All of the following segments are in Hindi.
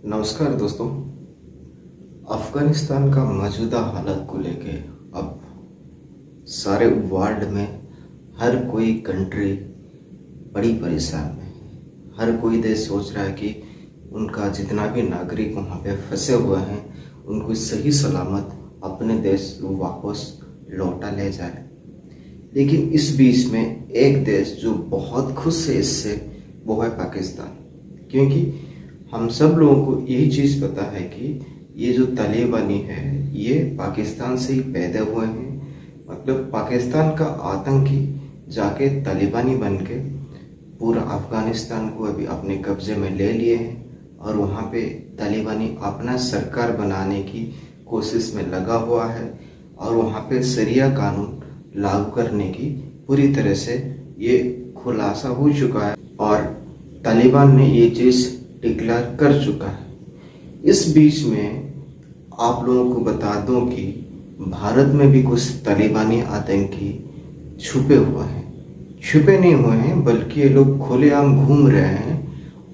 नमस्कार दोस्तों। अफ़गानिस्तान का मौजूदा हालत को लेके अब सारे वर्ल्ड में हर कोई कंट्री बड़ी परेशान में है। हर कोई देश सोच रहा है कि उनका जितना भी नागरिक वहाँ पे फंसे हुए हैं उनको सही सलामत अपने देश वापस लौटा ले जाए। लेकिन इस बीच में एक देश जो बहुत खुश है इससे, वो है पाकिस्तान। क्योंकि हम सब लोगों को यही चीज़ पता है कि ये जो तालिबानी है ये पाकिस्तान से ही पैदा हुए हैं। मतलब पाकिस्तान का आतंकी जाके तालिबानी बन के पूरा अफ़गानिस्तान को अभी अपने कब्जे में ले लिए हैं और वहाँ पे तालिबानी अपना सरकार बनाने की कोशिश में लगा हुआ है और वहाँ पे शरिया कानून लागू करने की पूरी तरह से ये खुलासा हो चुका है और तालिबान ने ये चीज़ डिक्लेयर कर चुका है। इस बीच में आप लोगों को बता दूं कि भारत में भी कुछ तालिबानी आतंकी छुपे हुए हैं। छुपे नहीं हुए हैं बल्कि ये लोग खुलेआम घूम रहे हैं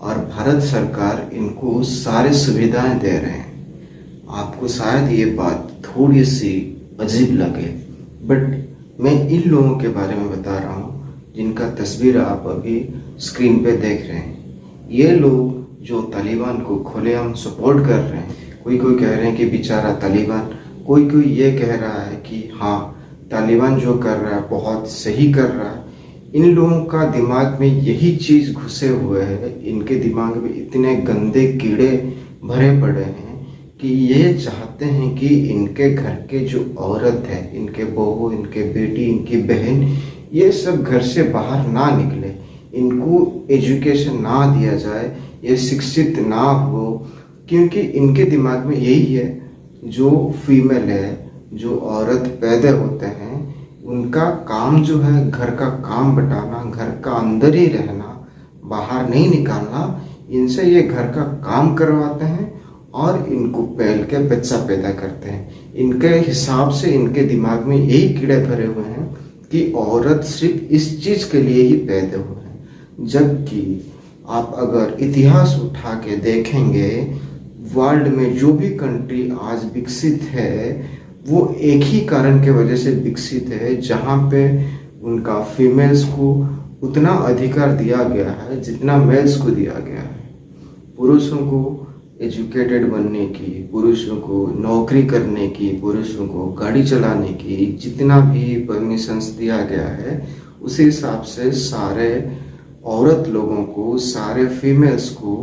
और भारत सरकार इनको सारे सुविधाएं दे रहे हैं। आपको शायद ये बात थोड़ी सी अजीब लगे, बट मैं इन लोगों के बारे में बता रहा हूँ जिनका तस्वीर आप अभी स्क्रीन पे देख रहे हैं। ये लोग जो तालिबान को खुलेआम सपोर्ट कर रहे हैं, कोई कह रहे हैं कि बेचारा तालिबान, कोई ये कह रहा है कि हाँ तालिबान जो कर रहा है बहुत सही कर रहा है। इन लोगों का दिमाग में यही चीज़ घुसे हुए है, इनके दिमाग में इतने गंदे कीड़े भरे पड़े हैं कि ये चाहते हैं कि इनके घर के जो औरत है, इनके बहू, इनके बेटी, इनकी बहन, ये सब घर से बाहर ना निकले, इनको एजुकेशन ना दिया जाए, ये शिक्षित ना हो। क्योंकि इनके दिमाग में यही है, जो फीमेल है, जो औरत पैदा होते हैं, उनका काम जो है घर का काम बटाना, घर का अंदर ही रहना, बाहर नहीं निकालना। इनसे ये घर का काम करवाते हैं और इनको पहल के बच्चा पैदा करते हैं। इनके हिसाब से इनके दिमाग में यही कीड़े भरे हुए हैं कि औरत सिर्फ इस चीज़ के लिए ही पैदा हुए हैं। जबकि आप अगर इतिहास उठा के देखेंगे, वर्ल्ड में जो भी कंट्री आज विकसित है वो एक ही कारण के वजह से विकसित है, जहाँ पे उनका फीमेल्स को उतना अधिकार दिया गया है जितना मेल्स को दिया गया है। पुरुषों को एजुकेटेड बनने की, पुरुषों को नौकरी करने की, पुरुषों को गाड़ी चलाने की जितना भी परमिशंस दिया गया है, उसी हिसाब से सारे औरत लोगों को, सारे फीमेल्स को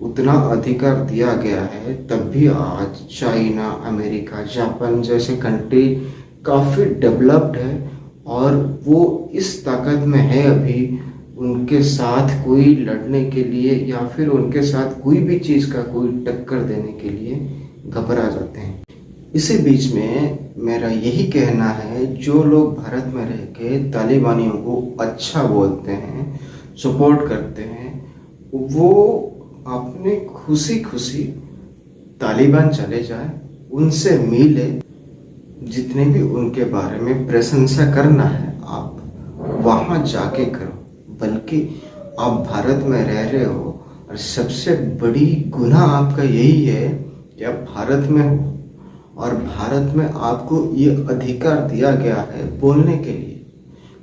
उतना अधिकार दिया गया है। तब भी आज चाइना, अमेरिका, जापान जैसे कंट्री काफ़ी डेवलप्ड है और वो इस ताकत में है अभी, उनके साथ कोई लड़ने के लिए या फिर उनके साथ कोई भी चीज़ का कोई टक्कर देने के लिए घबरा जाते हैं। इसी बीच में मेरा यही कहना है, जो लोग भारत में रह के तालिबानियों को अच्छा बोलते हैं, सपोर्ट करते हैं, वो अपने खुशी खुशी तालिबान चले जाए, उनसे मिले, जितने भी उनके बारे में प्रशंसा करना है आप वहाँ जाके करो। बल्कि आप भारत में रह रहे हो और सबसे बड़ी गुनाह आपका यही है कि आप भारत में हो और भारत में आपको ये अधिकार दिया गया है बोलने के लिए।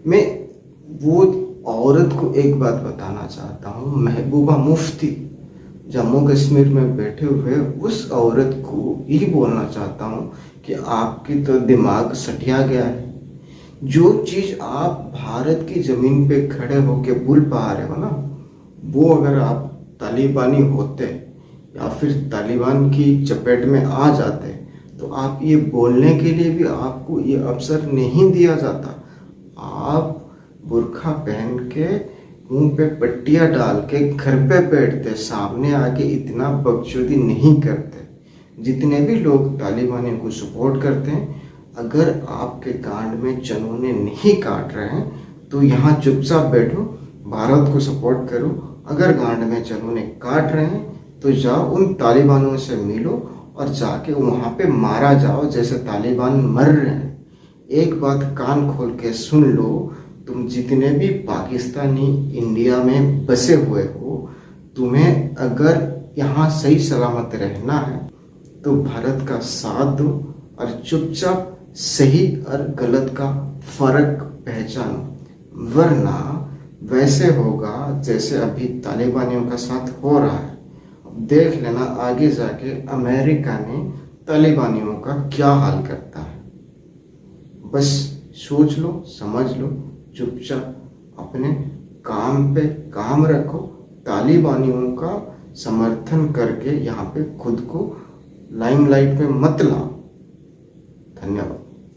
मैं वो औरत को एक बात बताना चाहता हूँ, महबूबा मुफ्ती जम्मू कश्मीर में बैठे हुए उस औरत को यही बोलना चाहता हूँ कि आपकी तो दिमाग सटिया गया है। जो चीज़ आप भारत की ज़मीन पे खड़े होके बोल पा रहे हो ना, वो अगर आप तालिबानी होते या फिर तालिबान की चपेट में आ जाते तो आप ये बोलने के लिए भी आपको ये अवसर नहीं दिया जाता। आप बुर्खा पहन के, मुंह पे पट्टियाँ डाल के घर पे बैठते, सामने आके इतना बकचोदी नहीं करते। जितने भी लोग तालिबानियों को सपोर्ट करते हैं, अगर आपके गांड में चनूने नहीं काट रहे हैं तो यहाँ चुपचाप बैठो, भारत को सपोर्ट करो। अगर गांड में चनूने काट रहे हैं तो जाओ उन तालिबानों से मिलो और जाके वहाँ पे मारा जाओ जैसे तालिबान मर रहे हैं। एक बात कान खोल के सुन लो, तुम जितने भी पाकिस्तानी इंडिया में बसे हुए हो, तुम्हें अगर यहाँ सही सलामत रहना है तो भारत का साथ दो और चुपचाप सही और गलत का फर्क पहचानो, वरना वैसे होगा जैसे अभी तालिबानियों का साथ हो रहा है। अब देख लेना आगे जाके अमेरिका ने तालिबानियों का क्या हाल करता है। बस सोच लो, समझ लो, चुपचाप अपने काम पे काम रखो, तालिबानियों का समर्थन करके यहाँ पे खुद को लाइमलाइट में मत लाओ। धन्यवाद।